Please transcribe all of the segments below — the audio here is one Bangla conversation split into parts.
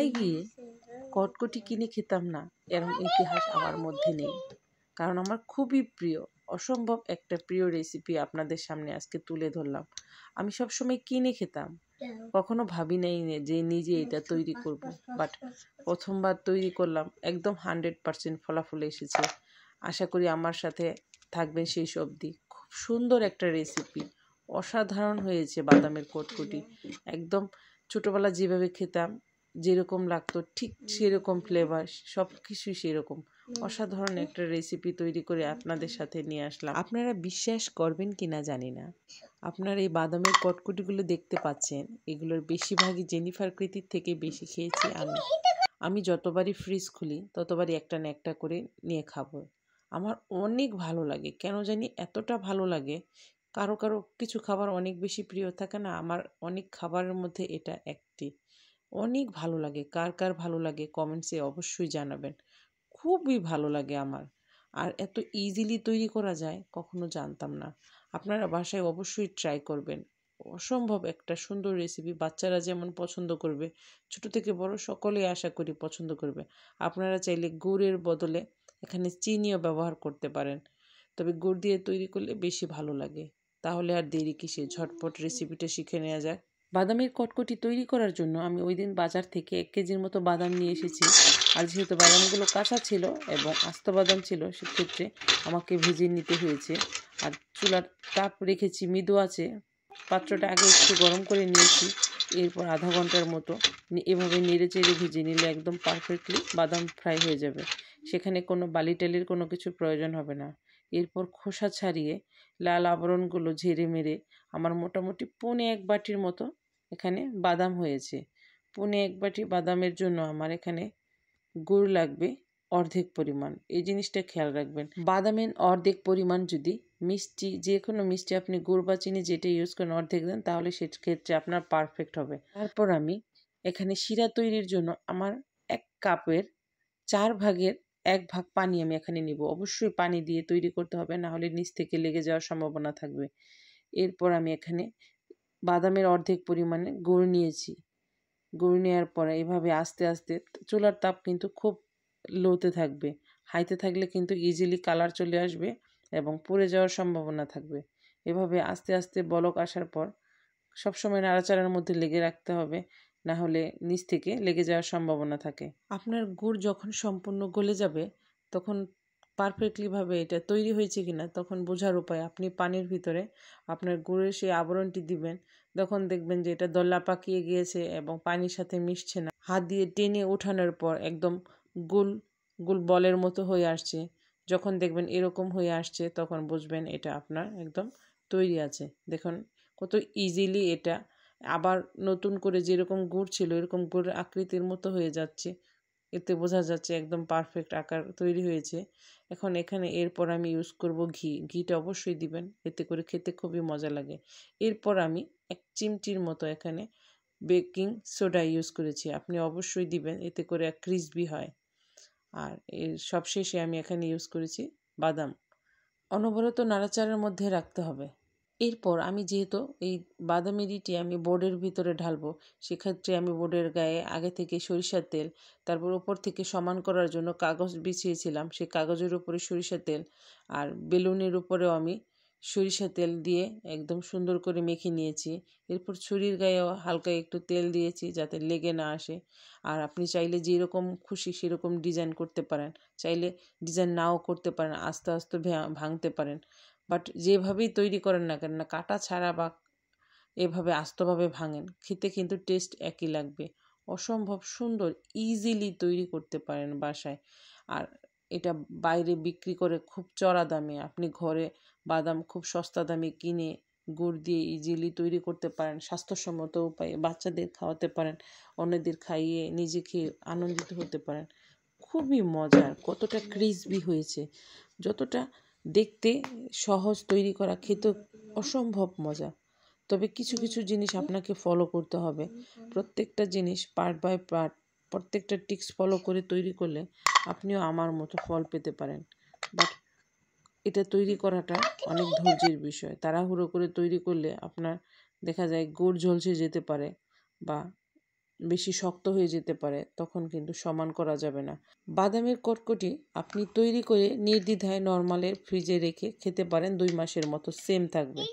ঢাকায় গিয়ে কটকটি কিনে খেতাম না, এরকম ইতিহাস আমার মধ্যে নেই। কারণ আমার খুবই প্রিয়, অসম্ভব একটা প্রিয় রেসিপি আপনাদের সামনে আজকে তুলে ধরলাম। আমি সবসময় কিনে খেতাম, কখনো ভাবি নাই যে নিজে এটা তৈরি করব। বাট প্রথমবার তৈরি করলাম, একদম 100% ফলাফল এসেছে। আশা করি আমার সাথে থাকবেন সেই অবধি। খুব সুন্দর একটা রেসিপি, অসাধারণ হয়েছে বাদামের কটকটি। একদম ছোটোবেলা যেভাবে খেতাম, যেরকম লাগতো ঠিক সেরকম ফ্লেভার, সব কিছুই সেরকম। অসাধারণ একটা রেসিপি তৈরি করে আপনাদের সাথে নিয়ে আসলাম। আপনারা বিশ্বাস করবেন কি না জানি না, আপনারা এই বাদামের কটকটিগুলো দেখতে পাচ্ছেন, এগুলোর বেশিরভাগই জেনিফার কৃতির থেকে বেশি খেয়েছি আমি যতবারই ফ্রিজ খুলি ততবারই একটা না একটা করে নিয়ে খাবো। আমার অনেক ভালো লাগে, কেন জানি এতটা ভালো লাগে। কারো কারো কিছু খাবার অনেক বেশি প্রিয় থাকে না, আমার অনেক খাবারের মধ্যে এটা একটি। অনেক ভালো লাগে, কার কার ভালো লাগে কমেন্টসে অবশ্যই জানাবেন। খুবই ভালো লাগে আমার। আর এত ইজিলি তৈরি করা যায় কখনো জানতাম না। আপনারা বাসায় অবশ্যই ট্রাই করবেন। অসম্ভব একটা সুন্দর রেসিপি, বাচ্চারা যেমন পছন্দ করবে, ছোট থেকে বড় সকলেই আশা করি পছন্দ করবে। আপনারা চাইলে গুড়ের বদলে এখানে চিনিও ব্যবহার করতে পারেন, তবে গুড় দিয়ে তৈরি করলে বেশি ভালো লাগে। তাহলে আর দেরি কিসে, ঝটপট রেসিপিটা শিখে নেওয়া যাক। বাদামের কটকটি তৈরি করার জন্য আমি ওই দিন বাজার থেকে 1 কেজির মতো বাদাম নিয়ে এসেছি। আর যেহেতু বাদামগুলো কাঁচা ছিল এবং আস্ত বাদাম ছিল, সেক্ষেত্রে আমাকে ভেজে নিতে হয়েছে। আর চুলার তাপ রেখেছি মৃদু আছে, পাত্রটা আগে একটু গরম করে নিয়েছি। এরপর আধা ঘন্টার মতো এভাবে নেড়ে চেড়ে ভেজে নিলে একদম পারফেক্টলি বাদাম ফ্রাই হয়ে যাবে। সেখানে কোনো বালি টালির কোনো কিছুর প্রয়োজন হবে না। এরপর খোসা ছাড়িয়ে লাল আবরণগুলো ঝেড়ে মেরে আমার মোটামুটি 1.25 বাটির মতো এখানে বাদাম হয়েছে। 1.25 বাটি বাদামের জন্য আমার এখানে গুড় লাগবে অর্ধেক পরিমাণ। এই জিনিসটা খেয়াল রাখবেন, বাদামের অর্ধেক পরিমাণ যদি মিষ্টি, যে কোনো মিষ্টি আপনি গুড় বা চিনি যেটা ইউজ করেন অর্ধেক দেন, তাহলে সেক্ষেত্রে আপনার পারফেক্ট হবে। তারপর আমি এখানে শিরা তৈরির জন্য আমার 1 কাপের 4 ভাগের 1 ভাগ পানি আমি এখানে নিব। অবশ্যই পানি দিয়ে তৈরি করতে হবে, না হলে নিচ থেকে লেগে যাওয়ার সম্ভাবনা থাকবে। এরপর আমি এখানে বাদামের অর্ধেক পরিমাণে গুড় নিয়েছি। গুড় নেওয়ার পরে এভাবে আস্তে আস্তে, চুলার তাপ কিন্তু খুব লোতে থাকবে, হাইতে থাকলে কিন্তু ইজিলি কালার চলে আসবে এবং পুড়ে যাওয়ার সম্ভাবনা থাকবে। এভাবে আস্তে আস্তে বলক আসার পর সবসময় নাড়াচাড়ার মধ্যে লেগে রাখতে হবে, না হলে নিচ থেকে লেগে যাওয়ার সম্ভাবনা থাকে। আপনার গুড় যখন সম্পূর্ণ গলে যাবে, তখন পারফেক্টলিভাবে এটা তৈরি হয়েছে কিনা তখন বোঝার উপায়, আপনি পানির ভিতরে আপনার গুড়ের সেই আবরণটি দিবেন। তখন দেখবেন যে এটা দলা পাকিয়ে গিয়েছে এবং পানির সাথে মিশছে না। হাত দিয়ে টেনে ওঠানোর পর একদম গোল গোল বলের মতো হয়ে আসছে। যখন দেখবেন এরকম হয়ে আসছে, তখন বুঝবেন এটা আপনার একদম তৈরি আছে। দেখুন কত ইজিলি এটা আবার নতুন করে যেরকম গুড় ছিল এরকম গুড়ের আকৃতির মতো হয়ে যাচ্ছে। এতে বোঝা যাচ্ছে একদম পারফেক্ট আকার তৈরি হয়েছে। এখন এখানে এরপর আমি ইউজ করব ঘি। ঘিটা অবশ্যই দিবেন, এতে করে খেতে খুবই মজা লাগে। এরপর আমি 1 চিমটির মতো এখানে বেকিং সোডা ইউজ করেছি, আপনি অবশ্যই দিবেন, এতে করে ক্রিসপি হয়। আর এর সবশেষে আমি এখানে ইউজ করেছি বাদাম। অনবরত নাড়াচাড়ার মধ্যে রাখতে হবে। এরপর আমি যেহেতু এই বাদামের ইটি আমি বোর্ডের ভিতরে ঢালবো, সেক্ষেত্রে আমি বোর্ডের গায়ে আগে থেকে সরিষার তেল, তারপর উপর থেকে সমান করার জন্য কাগজ বিছিয়েছিলাম, সেই কাগজের উপরে সরিষার তেল, আর বেলুনের উপরেও আমি সরিষার তেল দিয়ে একদম সুন্দর করে মেখে নিয়েছি। এরপর ছুরির গায়েও হালকা একটু তেল দিয়েছি যাতে লেগে না আসে। আর আপনি চাইলে যেরকম খুশি সেরকম ডিজাইন করতে পারেন, চাইলে ডিজাইন নাও করতে পারেন, আস্তে আস্তে ভাঙতে পারেন। বাট যেভাবেই তৈরি করেন না কেন, না কাটা ছাড়া বা এভাবে আস্তভাবে ভাঙেন, খেতে কিন্তু টেস্ট একই লাগবে। অসম্ভব সুন্দর, ইজিলি তৈরি করতে পারেন বাসায়। আর এটা বাইরে বিক্রি করে খুব চড়া দামে, আপনি ঘরে বাদাম খুব সস্তা দামে কিনে গুড় দিয়ে ইজিলি তৈরি করতে পারেন, স্বাস্থ্যসম্মত উপায়ে বাচ্চাদের খাওয়াতে পারেন, অন্যদের খাইয়ে নিজে খেয়ে আনন্দিত হতে পারেন। খুবই মজার, কতটা ক্রিসপি হয়েছে, যতটা দেখতে সহজ তৈরি করা, খেতে অসম্ভব মজা। তবে কিছু কিছু জিনিস আপনাকে ফলো করতে হবে, প্রত্যেকটা জিনিস পার্ট বাই পার্ট, প্রত্যেকটা টিক্স ফলো করে তৈরি করলে আপনিও আমার মতো ফল পেতে পারেন। বাট এটা তৈরি করাটা অনেক ধৈর্যের বিষয়, তাড়াহুড়ো করে তৈরি করলে আপনার দেখা যায় গুড় ঝলসে যেতে পারে বা বেশি শক্ত হয়ে যেতে পারে, তখন কিন্তু সমান করা যাবে না। বাদামের কটকটি আপনি তৈরি করে নির্দ্বিধায় নরমালের ফ্রিজে রেখে খেতে পারেন, 2 মাসের মতো সেম থাকবে।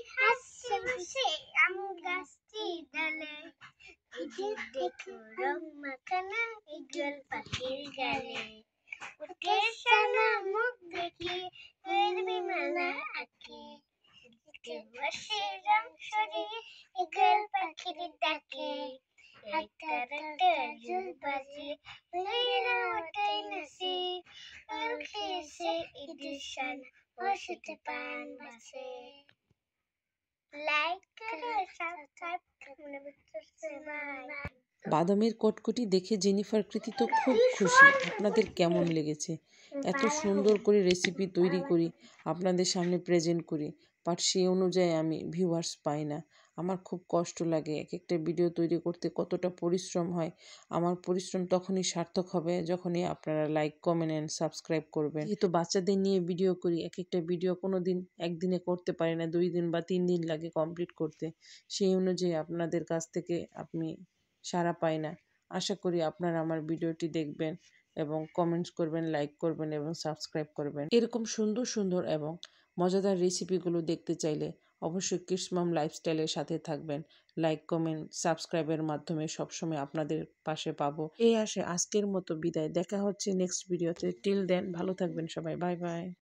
বাদামের কটকটি দেখে জেনিফার কৃতি তো খুব খুশি। আপনাদের কেমন লেগেছে? এত সুন্দর করে রেসিপি তৈরি করি, আপনাদের সামনে প্রেজেন্ট করি, বাট সেই অনুযায়ী আমি ভিউয়ার্স পাই না। আমার খুব কষ্ট লাগে। এক একটা ভিডিও তৈরি করতে কতটা পরিশ্রম হয়। আমার পরিশ্রম তখনই সার্থক হবে যখনই আপনারা লাইক, কমেন্ট অ্যান্ড সাবস্ক্রাইব করবেন। যেহেতু বাচ্চাদের নিয়ে ভিডিও করি, এক একটা ভিডিও কোনো দিন একদিনে করতে পারি না, 2 দিন বা 3 দিন লাগে কমপ্লিট করতে। সেই অনুযায়ী আপনাদের কাছ থেকে আমি সাড়া পাই না। আশা করি আপনারা আমার ভিডিওটি দেখবেন এবং কমেন্টস করবেন, লাইক করবেন এবং সাবস্ক্রাইব করবেন। এরকম সুন্দর সুন্দর এবং মজাদার রেসিপিগুলো দেখতে চাইলে অবশ্যই কিডস মম লাইফস্টাইলের সাথে থাকবেন। লাইক, কমেন্ট, সাবস্ক্রাইবের মাধ্যমে সবসময় আপনাদের পাশে পাবো। এই আশায় আজকের মতো বিদায়। দেখা হচ্ছে নেক্সট ভিডিওতে। টিল দেন ভালো থাকবেন সবাই। Bye bye.